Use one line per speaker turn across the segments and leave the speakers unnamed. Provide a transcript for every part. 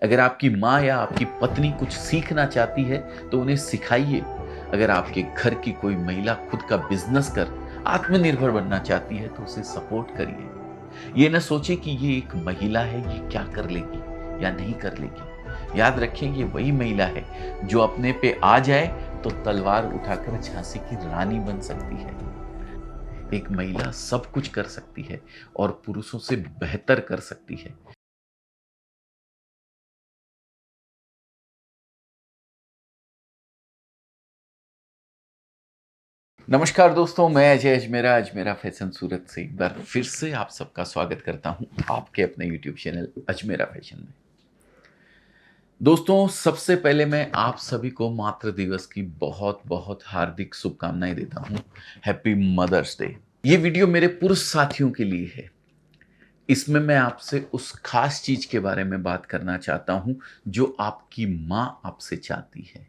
अगर आपकी माँ या आपकी पत्नी कुछ सीखना चाहती है तो उन्हें सिखाइए। अगर आपके घर की कोई महिला खुद का बिजनेस कर आत्मनिर्भर बनना चाहती है तो उसे सपोर्ट करिए। ये ना सोचे कि ये एक महिला है, ये क्या कर लेगी या नहीं कर लेगी। याद रखें, ये वही महिला है जो अपने पे आ जाए तो तलवार उठाकर झांसी की रानी बन सकती है। एक महिला सब कुछ कर सकती है और पुरुषों से बेहतर कर सकती है। नमस्कार दोस्तों, मैं अजय अजमेरा, अजमेरा फैशन सूरत से एक बार फिर से आप सबका स्वागत करता हूं आपके अपने यूट्यूब चैनल अजमेरा फैशन में। दोस्तों, सबसे पहले मैं आप सभी को मातृ दिवस की बहुत बहुत हार्दिक शुभकामनाएं देता हूं। Happy mother's day. ये वीडियो मेरे पुरुष साथियों के लिए है। इसमें मैं आपसे उस खास चीज के बारे में बात करना चाहता हूं जो आपकी मां आपसे चाहती है।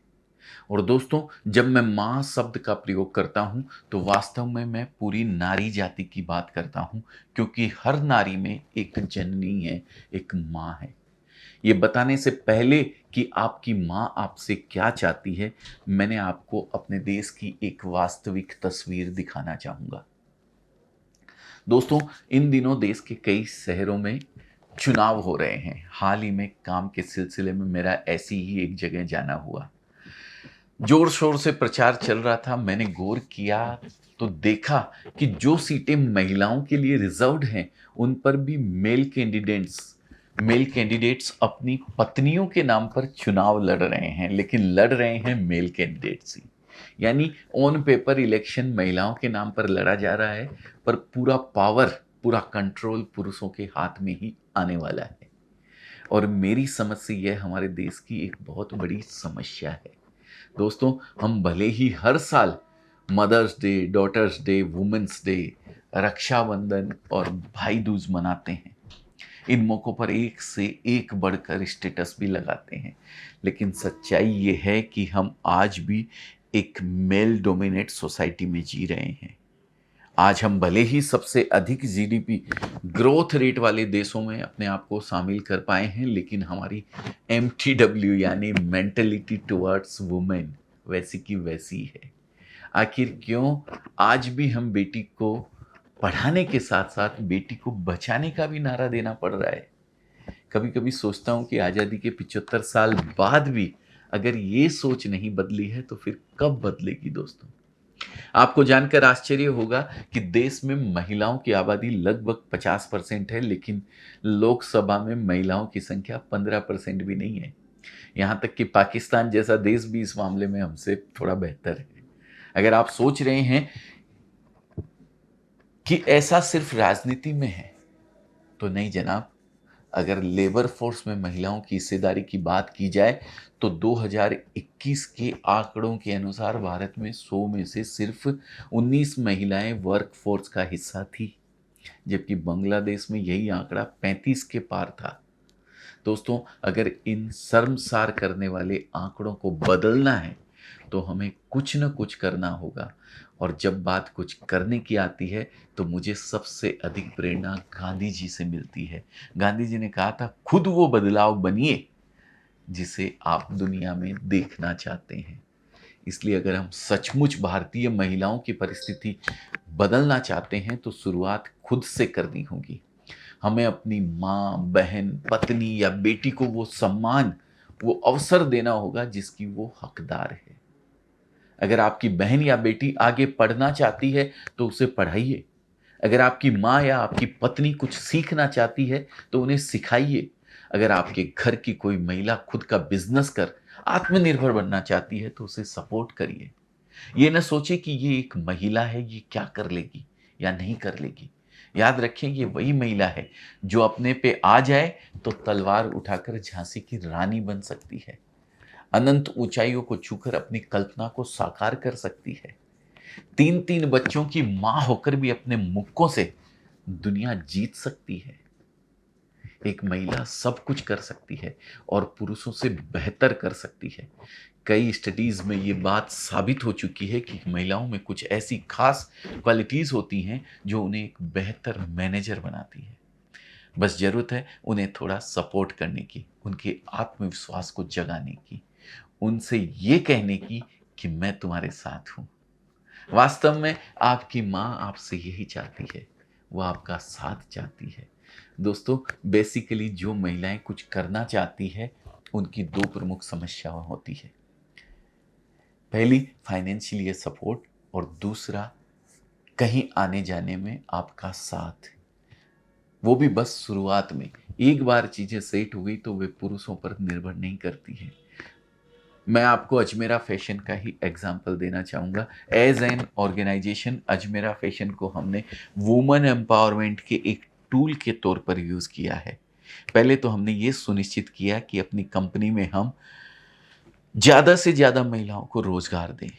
और दोस्तों, जब मैं मां शब्द का प्रयोग करता हूं तो वास्तव में मैं पूरी नारी जाति की बात करता हूं, क्योंकि हर नारी में एक जननी है, एक मां है। ये बताने से पहले कि आपकी मां आपसे क्या चाहती है, मैंने आपको अपने देश की एक वास्तविक तस्वीर दिखाना चाहूंगा। दोस्तों, इन दिनों देश के कई शहरों में चुनाव हो रहे हैं। हाल ही में काम के सिलसिले में मेरा ऐसी ही एक जगह जाना हुआ। जोर शोर से प्रचार चल रहा था। मैंने गौर किया तो देखा कि जो सीटें महिलाओं के लिए रिजर्व्ड हैं उन पर भी मेल कैंडिडेट्स अपनी पत्नियों के नाम पर चुनाव लड़ रहे हैं, लेकिन लड़ रहे हैं मेल कैंडिडेट्स ही। यानी ऑन पेपर इलेक्शन महिलाओं के नाम पर लड़ा जा रहा है, पर पूरा पावर, पूरा कंट्रोल पुरुषों के हाथ में ही आने वाला है। और मेरी समझ से यह हमारे देश की एक बहुत बड़ी समस्या है। दोस्तों, हम भले ही हर साल mother's day, daughter's day, women's day, Rakshabandhan और भाई दूज मनाते हैं। इन मौक़ों पर एक से एक बढ़कर स्टेटस भी लगाते हैं, लेकिन सच्चाई ये है कि हम आज भी एक मेल डोमिनेट सोसाइटी में जी रहे हैं। आज हम भले ही सबसे अधिक जीडीपी ग्रोथ रेट वाले देशों में अपने आप को शामिल कर पाए हैं, लेकिन हमारी एमटीडब्ल्यू यानी मेंटेलिटी टुवर्ड्स वुमेन वैसी की वैसी है। आखिर क्यों आज भी हम बेटी को पढ़ाने के साथ साथ बेटी को बचाने का भी नारा देना पड़ रहा है। कभी कभी सोचता हूँ कि आज़ादी के 75 साल बाद भी अगर ये सोच नहीं बदली है तो फिर कब बदलेगी। दोस्तों, आपको जानकर आश्चर्य होगा कि देश में महिलाओं की आबादी लगभग 50% है, लेकिन लोकसभा में महिलाओं की संख्या 15% भी नहीं है। यहाँ तक कि पाकिस्तान जैसा देश भी इस मामले में हमसे थोड़ा बेहतर है। अगर आप सोच रहे हैं कि ऐसा सिर्फ राजनीति में है, तो नहीं जनाब। अगर लेबर फोर्स में महिलाओं की हिस्सेदारी की बात की जाए तो 2021 के आंकड़ों के अनुसार भारत में 100 में से सिर्फ 19 महिलाएं वर्क फोर्स का हिस्सा थी, जबकि बांग्लादेश में यही आंकड़ा 35 के पार था। दोस्तों, अगर इन शर्मसार करने वाले आंकड़ों को बदलना है तो हमें कुछ न कुछ करना होगा। और जब बात कुछ करने की आती है तो मुझे सबसे अधिक प्रेरणा गांधी जी से मिलती है। गांधी जी ने कहा था, खुद वो बदलाव बनिए जिसे आप दुनिया में देखना चाहते हैं। इसलिए अगर हम सचमुच भारतीय महिलाओं की परिस्थिति बदलना चाहते हैं तो शुरुआत खुद से करनी होगी। हमें अपनी माँ, बहन, पत्नी या बेटी को वो सम्मान, वो अवसर देना होगा जिसकी वो हकदार है। अगर आपकी बहन या बेटी आगे पढ़ना चाहती है तो उसे पढ़ाइए। अगर आपकी माँ या आपकी पत्नी कुछ सीखना चाहती है तो उन्हें सिखाइए। अगर आपके घर की कोई महिला खुद का बिजनेस कर आत्मनिर्भर बनना चाहती है तो उसे सपोर्ट करिए। ये न सोचे कि ये एक महिला है, ये क्या कर लेगी या नहीं कर लेगी। याद रखें, ये वही महिला है जो अपने पे आ जाए तो तलवार उठाकर झांसी की रानी बन सकती है। अनंत ऊंचाइयों को छूकर अपनी कल्पना को साकार कर सकती है। 3-3 बच्चों की मां होकर भी अपने मुक्कों से दुनिया जीत सकती है। एक महिला सब कुछ कर सकती है और पुरुषों से बेहतर कर सकती है। कई स्टडीज में ये बात साबित हो चुकी है कि महिलाओं में कुछ ऐसी खास क्वालिटीज होती हैं जो उन्हें एक बेहतर मैनेजर बनाती है। बस ज़रूरत है उन्हें थोड़ा सपोर्ट करने की, उनके आत्मविश्वास को जगाने की, उनसे ये कहने की कि मैं तुम्हारे साथ हूँ। वास्तव में आपकी माँ आपसे यही चाहती है, वो आपका साथ चाहती है। दोस्तों, बेसिकली जो महिलाएँ कुछ करना चाहती है, उनकी 2 प्रमुख समस्याएँ होती हैं। पहली फाइनेंशियली सपोर्ट और दूसरा कहीं आने-जाने में आपका साथ। वो भी बस शुरुआत में। एक बार चीज़ें सेट हो गई तो वे पुरुषों पर निर्भर नहीं करती हैं। मैं आपको अजमेरा फैशन का ही एग्जांपल देना चाहूँगा। As an organization Ajmera fashion को हमने वुमन एम्पावरमेंट के एक टूल के तौर पर यूज़ किया है। पहले तो हमने ये सुनिश्चित किया कि अपनी कंपनी में हम ज़्यादा से ज़्यादा महिलाओं को रोज़गार दें।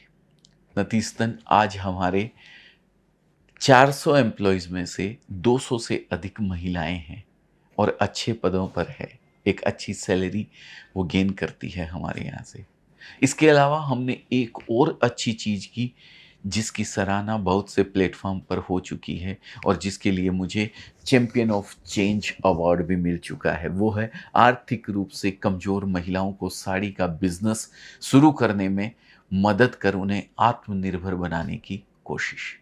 नतीजतन आज हमारे 400 एम्प्लॉइज़ में से 200 से अधिक महिलाएँ हैं और अच्छे पदों पर है। एक अच्छी सैलरी वो गेन करती है हमारे यहाँ से। इसके अलावा हमने एक और अच्छी चीज़ की, जिसकी सराहना बहुत से प्लेटफ़ॉर्म पर हो चुकी है और जिसके लिए मुझे चैंपियन ऑफ चेंज अवार्ड भी मिल चुका है। वो है आर्थिक रूप से कमज़ोर महिलाओं को साड़ी का बिज़नेस शुरू करने में मदद कर उन्हें आत्मनिर्भर बनाने की कोशिश।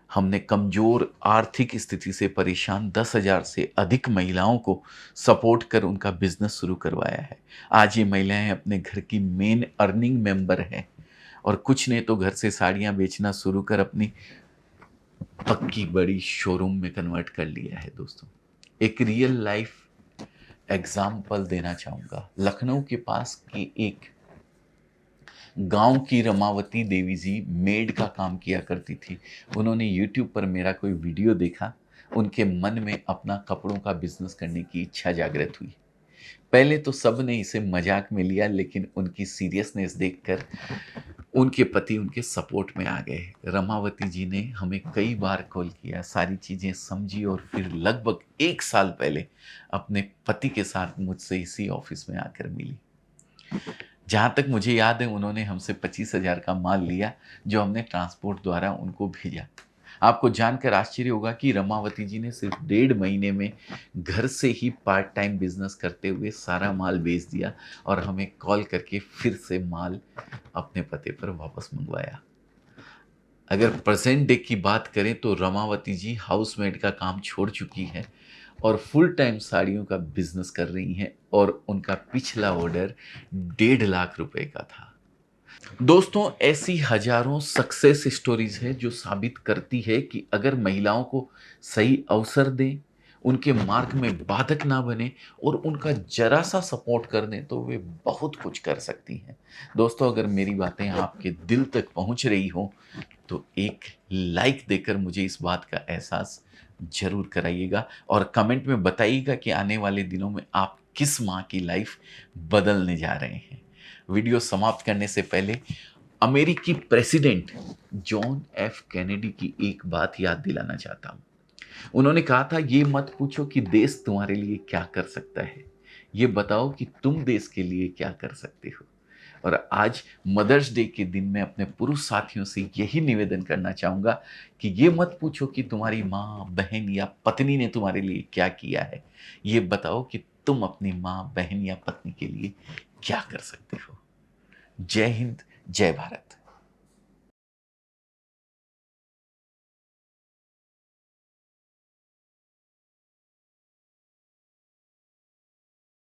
हमने कमज़ोर आर्थिक स्थिति से परेशान 10,000 से अधिक महिलाओं को सपोर्ट कर उनका बिज़नेस शुरू करवाया है। आज ये महिलाएँ अपने घर की मेन अर्निंग मेंबर हैं और कुछ ने तो घर से साड़ियाँ बेचना शुरू कर अपनी पक्की बड़ी शोरूम में कन्वर्ट कर लिया है दोस्तों। एक रियल लाइफ़ एग्ज़ाम्पल देना चाहूँगा। लखनऊ के पास की एक गाँव की रमावती देवी जी मेड का काम किया करती थी। उन्होंने यूट्यूब पर मेरा कोई वीडियो देखा, उनके मन में अपना कपड़ों का बिज़नेस करने की इच्छा जागृत हुई। पहले तो सबने इसे मज़ाक में लिया, लेकिन उनकी सीरियसनेस देखकर उनके पति उनके सपोर्ट में आ गए। रमावती जी ने हमें कई बार कॉल किया, सारी चीज़ें समझी और फिर लगभग 1 साल पहले अपने पति के साथ मुझसे इसी ऑफ़िस में आकर मिली। जहाँ तक मुझे याद है उन्होंने हमसे 25,000 का माल लिया, जो हमने ट्रांसपोर्ट द्वारा उनको भेजा। आपको जानकर आश्चर्य होगा कि रमावती जी ने सिर्फ़ 1.5 महीने में घर से ही पार्ट टाइम बिज़नेस करते हुए सारा माल बेच दिया और हमें कॉल करके फिर से माल अपने पते पर वापस मँगवाया। अगर प्रेज़ेंट डे की बात करें तो रमावती जी हाउसमेड का काम छोड़ चुकी हैं और फुल टाइम साड़ियों का बिज़नेस कर रही हैं और उनका पिछला ऑर्डर 1.5 लाख रुपए का था। दोस्तों, ऐसी हज़ारों सक्सेस स्टोरीज़ हैं जो साबित करती है कि अगर महिलाओं को सही अवसर दें, उनके मार्ग में बाधक ना बने और उनका ज़रा-सा सपोर्ट कर दें, तो वे बहुत कुछ कर सकती हैं। दोस्तों, अगर मेरी बातें आपके दिल तक पहुँच रही हों, तो एक लाइक देकर मुझे इस बात का एहसास ज़रूर कराइएगा और कमेंट में बताइएगा कि आने वाले दिनों में आप किस माँ की लाइफ़ बदलने जा रहे हैं। वीडियो समाप्त करने से पहले अमेरिकी प्रेसिडेंट जॉन एफ कैनेडी की एक बात याद दिलाना चाहता हूँ। उन्होंने कहा था, ये मत पूछो कि देश तुम्हारे लिए क्या कर सकता है, ये बताओ कि तुम देश के लिए क्या कर सकते हो। और आज मदर्स डे के दिन मैं अपने पुरुष साथियों से यही निवेदन करना चाहूँगा कि ये मत पूछो कि तुम्हारी माँ, बहन या पत्नी ने तुम्हारे लिए क्या किया है। ये बताओ कि तुम अपनी माँ, बहन या पत्नी के लिए क्या कर सकते हो। जय हिंद, जय भारत।